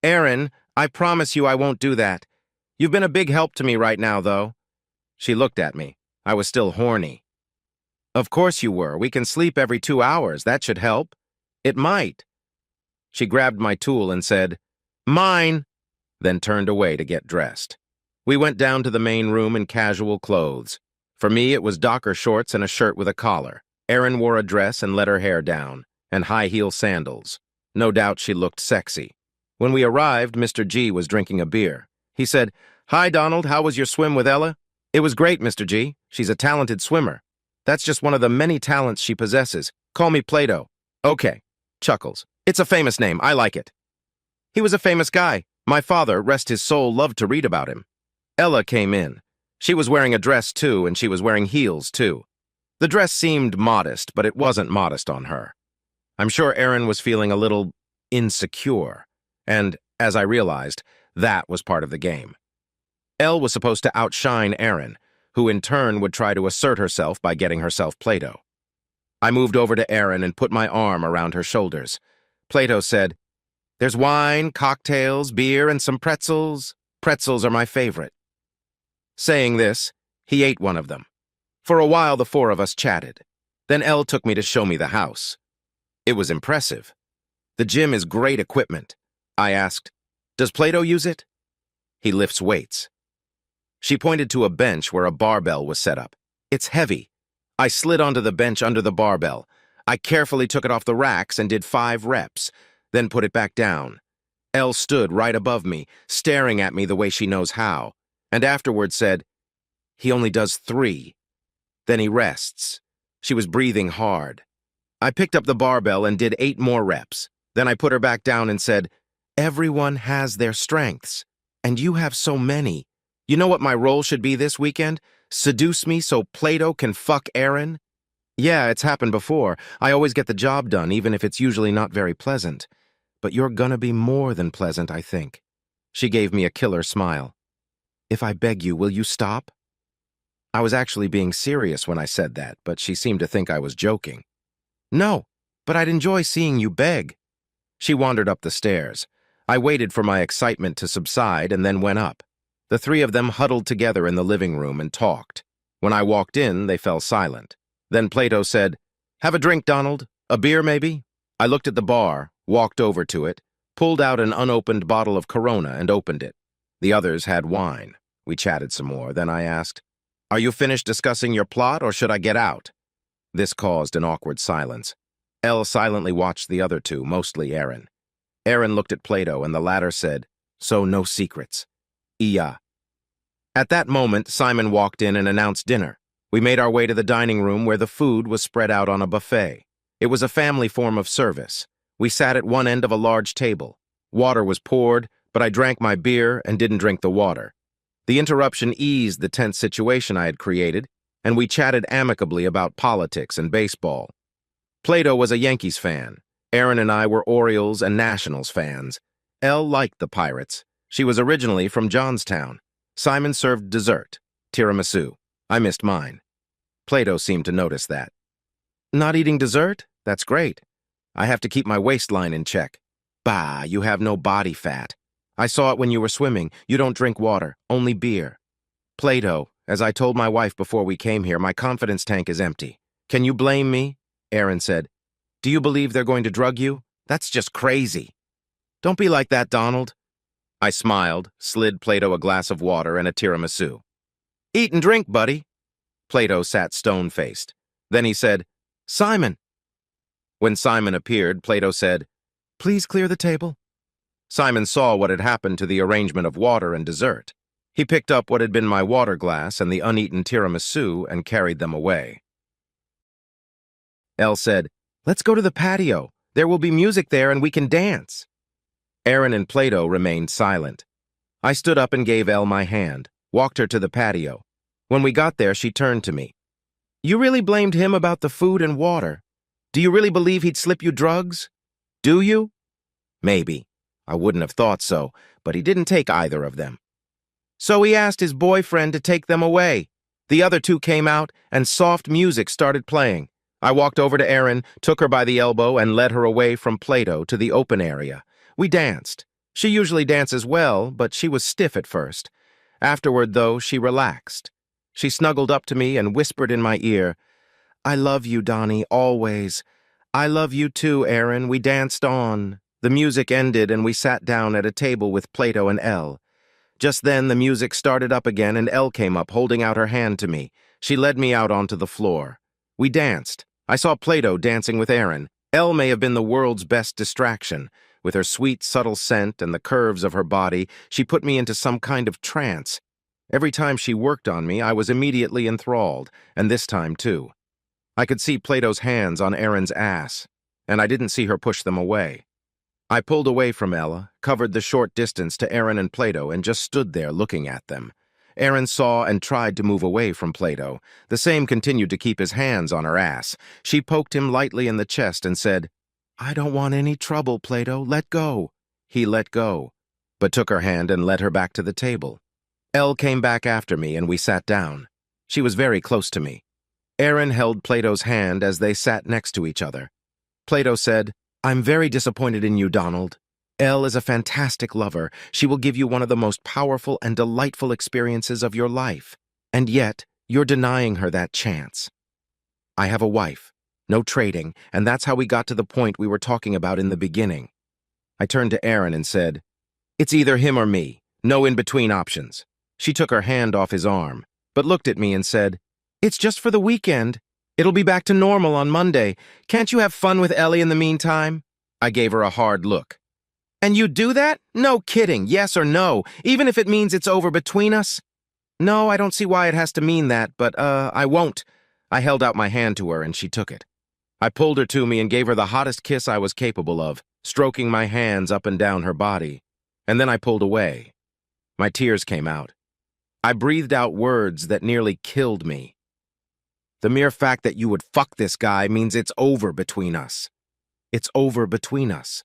"Aaron, I promise you I won't do that. You've been a big help to me right now, though." She looked at me. I was still horny. "Of course you were. We can sleep every 2 hours. That should help." "It might." She grabbed my tool and said, "Mine," then turned away to get dressed. We went down to the main room in casual clothes. For me, it was Docker shorts and a shirt with a collar. Erin wore a dress and let her hair down, and high-heel sandals. No doubt she looked sexy. When we arrived, Mr. G was drinking a beer. He said, "Hi, Donald, how was your swim with Ella?" "It was great, Mr. G. She's a talented swimmer. That's just one of the many talents she possesses. Call me Plato." "Okay." Chuckles. "It's a famous name. I like it." "He was a famous guy. My father, rest his soul, loved to read about him." Ella came in. She was wearing a dress, too, and she was wearing heels, too. The dress seemed modest, but it wasn't modest on her. I'm sure Aaron was feeling a little insecure, and, as I realized, that was part of the game. Elle was supposed to outshine Aaron, who in turn would try to assert herself by getting herself Plato. I moved over to Aaron and put my arm around her shoulders. Plato said, There's wine, cocktails, beer, and some pretzels. Pretzels are my favorite. Saying this, he ate one of them. For a while, the four of us chatted. Then Elle took me to show me the house. It was impressive. The gym is great equipment. I asked, "Does Plato use it?" "He lifts weights." She pointed to a bench where a barbell was set up. "It's heavy." I slid onto the bench under the barbell. I carefully took it off the racks and did 5 reps, then put it back down. Elle stood right above me, staring at me the way she knows how, and afterward said, "He only does 3. Then he rests." She was breathing hard. I picked up the barbell and did 8 more reps. Then I put her back down and said, "Everyone has their strengths, and you have so many. You know what my role should be this weekend? Seduce me so Plato can fuck Aaron?" "Yeah, it's happened before. I always get the job done, even if it's usually not very pleasant. But you're gonna be more than pleasant, I think." She gave me a killer smile. "If I beg you, will you stop?" I was actually being serious when I said that, but she seemed to think I was joking. "No, but I'd enjoy seeing you beg." She wandered up the stairs. I waited for my excitement to subside and then went up. The 3 of them huddled together in the living room and talked. When I walked in, they fell silent. Then Plato said, "Have a drink, Donald. A beer, maybe?" I looked at the bar, walked over to it, pulled out an unopened bottle of Corona and opened it. The others had wine. We chatted some more. Then I asked, "Are you finished discussing your plot, or should I get out?" This caused an awkward silence. Elle silently watched the other 2, mostly Aaron. Aaron looked at Plato, and the latter said, "So no secrets." "Iya." At that moment, Simon walked in and announced dinner. We made our way to the dining room where the food was spread out on a buffet. It was a family form of service. We sat at one end of a large table. Water was poured, but I drank my beer and didn't drink the water. The interruption eased the tense situation I had created, and we chatted amicably about politics and baseball. Plato was a Yankees fan. Aaron and I were Orioles and Nationals fans. Elle liked the Pirates. She was originally from Johnstown. Simon served dessert, tiramisu. I missed mine. Plato seemed to notice that. "Not eating dessert? That's great. I have to keep my waistline in check." "Bah, you have no body fat. I saw it when you were swimming. You don't drink water, only beer." "Plato, as I told my wife before we came here, my confidence tank is empty. Can you blame me?" Aaron said. "Do you believe they're going to drug you? That's just crazy." "Don't be like that, Donald." I smiled, slid Plato a glass of water and a tiramisu. "Eat and drink, buddy." Plato sat stone-faced. Then he said, "Simon." When Simon appeared, Plato said, "Please clear the table." Simon saw what had happened to the arrangement of water and dessert. He picked up what had been my water glass and the uneaten tiramisu and carried them away. Elle said, "Let's go to the patio. There will be music there and we can dance." Aaron and Plato remained silent. I stood up and gave Elle my hand, walked her to the patio. When we got there, she turned to me. "You really blamed him about the food and water? Do you really believe he'd slip you drugs? Do you?" "Maybe. I wouldn't have thought so, but he didn't take either of them." "So he asked his boyfriend to take them away. The other 2 came out, and soft music started playing. I walked over to Aaron, took her by the elbow, and led her away from Plato to the open area. We danced. She usually dances well, but she was stiff at first. Afterward, though, she relaxed. She snuggled up to me and whispered in my ear, "I love you, Donnie, always. I love you too, Aaron." We danced on. The music ended and we sat down at a table with Plato and Elle. Just then the music started up again and Elle came up, holding out her hand to me. She led me out onto the floor. We danced. I saw Plato dancing with Aaron. Elle may have been the world's best distraction. With her sweet, subtle scent and the curves of her body, she put me into some kind of trance. Every time she worked on me, I was immediately enthralled, and this time too. I could see Plato's hands on Aaron's ass, and I didn't see her push them away. I pulled away from Ella, covered the short distance to Aaron and Plato, and just stood there looking at them. Aaron saw and tried to move away from Plato. The same continued to keep his hands on her ass. She poked him lightly in the chest and said, "I don't want any trouble, Plato. Let go." He let go, but took her hand and led her back to the table. Elle came back after me and we sat down. She was very close to me. Aaron held Plato's hand as they sat next to each other. Plato said, "I'm very disappointed in you, Donald." Elle is a fantastic lover. She will give you one of the most powerful and delightful experiences of your life. And yet, you're denying her that chance. I have a wife. No trading, and that's how we got to the point we were talking about in the beginning. I turned to Erin and said, "It's either him or me. No in-between options." She took her hand off his arm, but looked at me and said, "It's just for the weekend. It'll be back to normal on Monday. Can't you have fun with Ellie in the meantime?" I gave her a hard look. "And you do that? No kidding, yes or no, even if it means it's over between us?" "No, I don't see why it has to mean that, but, I won't." I held out my hand to her and she took it. I pulled her to me and gave her the hottest kiss I was capable of, stroking my hands up and down her body. And then I pulled away. My tears came out. I breathed out words that nearly killed me. "The mere fact that you would fuck this guy means it's over between us. It's over between us."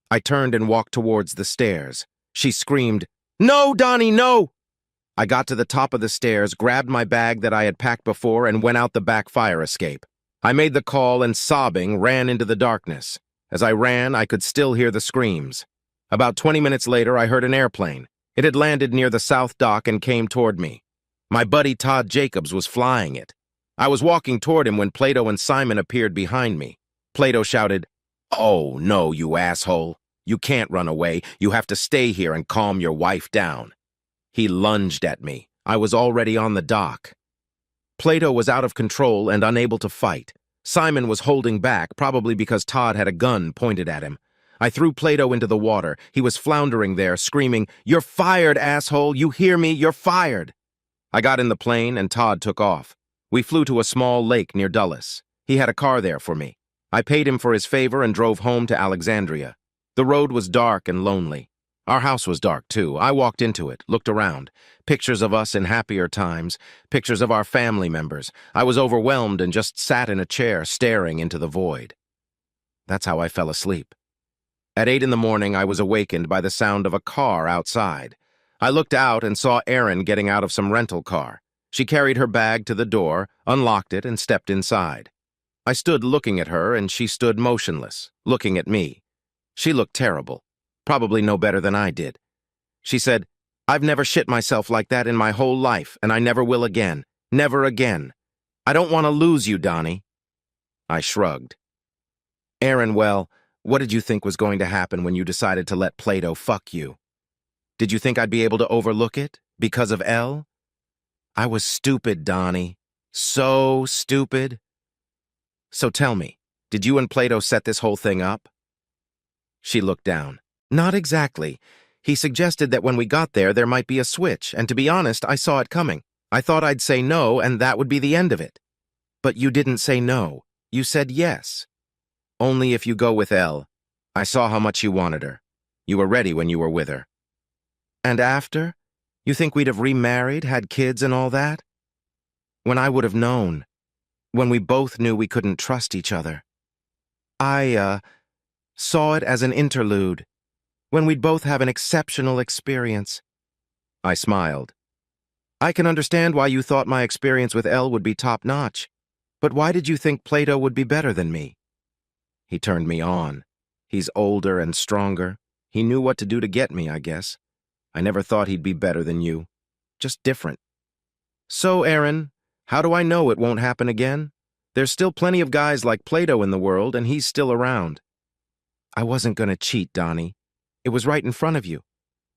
I turned and walked towards the stairs. She screamed, "No, Donnie, no!" I got to the top of the stairs, grabbed my bag that I had packed before, and went out the back fire escape. I made the call and, sobbing, ran into the darkness. As I ran, I could still hear the screams. About 20 minutes later, I heard an airplane. It had landed near the south dock and came toward me. My buddy Todd Jacobs was flying it. I was walking toward him when Plato and Simon appeared behind me. Plato shouted, "Oh, no, you asshole. You can't run away. You have to stay here and calm your wife down." He lunged at me. I was already on the dock. Plato was out of control and unable to fight. Simon was holding back, probably because Todd had a gun pointed at him. I threw Plato into the water. He was floundering there, screaming, "You're fired, asshole! You hear me? You're fired!" I got in the plane and Todd took off. We flew to a small lake near Dulles. He had a car there for me. I paid him for his favor and drove home to Alexandria. The road was dark and lonely. Our house was dark, too. I walked into it, looked around. Pictures of us in happier times, pictures of our family members. I was overwhelmed and just sat in a chair, staring into the void. That's how I fell asleep. At 8 in the morning, I was awakened by the sound of a car outside. I looked out and saw Erin getting out of some rental car. She carried her bag to the door, unlocked it, and stepped inside. I stood looking at her, and she stood motionless, looking at me. She looked terrible. Probably no better than I did. She said, "I've never shit myself like that in my whole life, and I never will again. Never again. I don't want to lose you, Donnie." I shrugged. "Erin, well, what did you think was going to happen when you decided to let Plato fuck you? Did you think I'd be able to overlook it? Because of Elle? I was stupid, Donnie. So stupid. So tell me, did you and Plato set this whole thing up?" She looked down. "Not exactly. He suggested that when we got there might be a switch, and to be honest, I saw it coming. I thought I'd say no, and that would be the end of it. But you didn't say no. You said yes. Only if you go with Elle. I saw how much you wanted her. You were ready when you were with her. And after? You think we'd have remarried, had kids and all that? When I would have known. When we both knew we couldn't trust each other. I, saw it as an interlude. When we'd both have an exceptional experience." I smiled. "I can understand why you thought my experience with Elle would be top-notch. But why did you think Plato would be better than me?" He turned me on. He's older and stronger. He knew what to do to get me, I guess. I never thought he'd be better than you. Just different. "So, Erin, how do I know it won't happen again? There's still plenty of guys like Plato in the world, and he's still around." "I wasn't going to cheat, Donnie. It was right in front of you.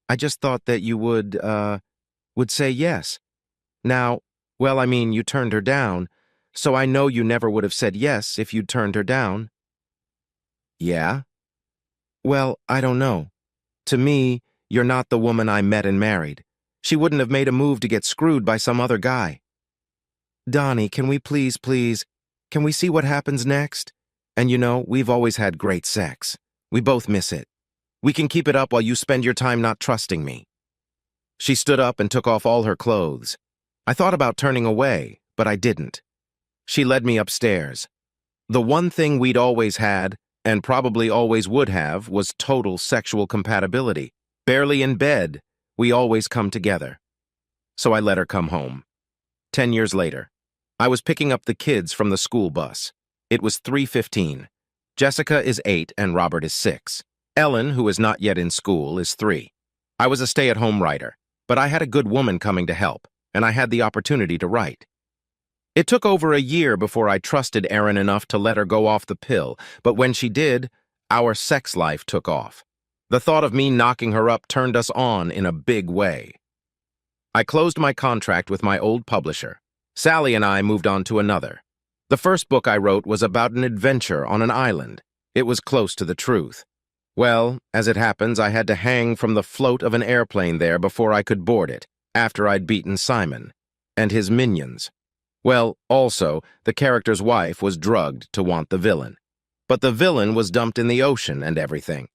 I just thought that you would say yes. Now, well, I mean, you turned her down, so I know you never would have said yes if you'd turned her down." "Yeah? Well, I don't know. To me, you're not the woman I met and married. She wouldn't have made a move to get screwed by some other guy." "Donnie, can we please, can we see what happens next? And you know, we've always had great sex. We both miss it. We can keep it up while you spend your time not trusting me." She stood up and took off all her clothes. I thought about turning away, but I didn't. She led me upstairs. The one thing we'd always had, and probably always would have, was total sexual compatibility. Barely in bed, we always come together. So I let her come home. 10 years later, I was picking up the kids from the school bus. It was 3:15. Jessica is 8 and Robert is 6. Ellen, who is not yet in school, is 3. I was a stay-at-home writer, but I had a good woman coming to help, and I had the opportunity to write. It took over a year before I trusted Erin enough to let her go off the pill, but when she did, our sex life took off. The thought of me knocking her up turned us on in a big way. I closed my contract with my old publisher. Sally and I moved on to another. The first book I wrote was about an adventure on an island. It was close to the truth. Well, as it happens, I had to hang from the float of an airplane there before I could board it, after I'd beaten Simon and his minions. Well, also, the character's wife was drugged to want the villain. But the villain was dumped in the ocean and everything.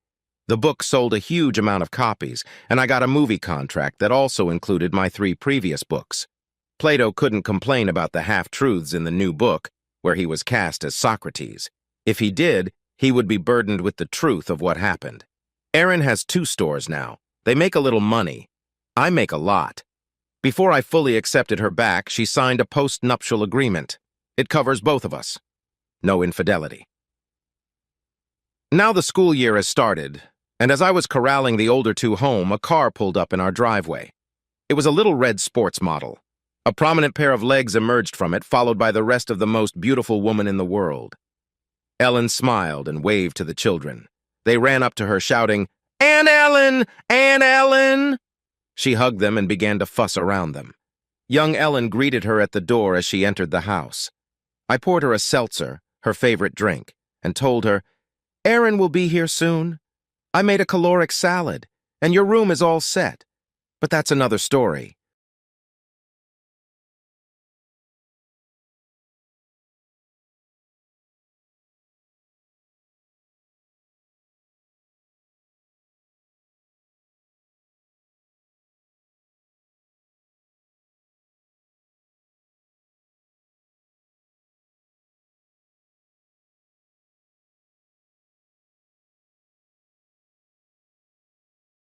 The book sold a huge amount of copies, and I got a movie contract that also included my 3 previous books. Plato couldn't complain about the half-truths in the new book, where he was cast as Socrates. If he did, he would be burdened with the truth of what happened. Erin has 2 stores now. They make a little money. I make a lot. Before I fully accepted her back, she signed a post-nuptial agreement. It covers both of us. No infidelity. Now the school year has started, and as I was corralling the older 2 home, a car pulled up in our driveway. It was a little red sports model. A prominent pair of legs emerged from it, followed by the rest of the most beautiful woman in the world. Ellen smiled and waved to the children. They ran up to her shouting, "Aunt Ellen! Aunt Ellen!" She hugged them and began to fuss around them. Young Ellen greeted her at the door as she entered the house. I poured her a seltzer, her favorite drink, and told her, "Erin will be here soon. I made a caloric salad, and your room is all set. But that's another story.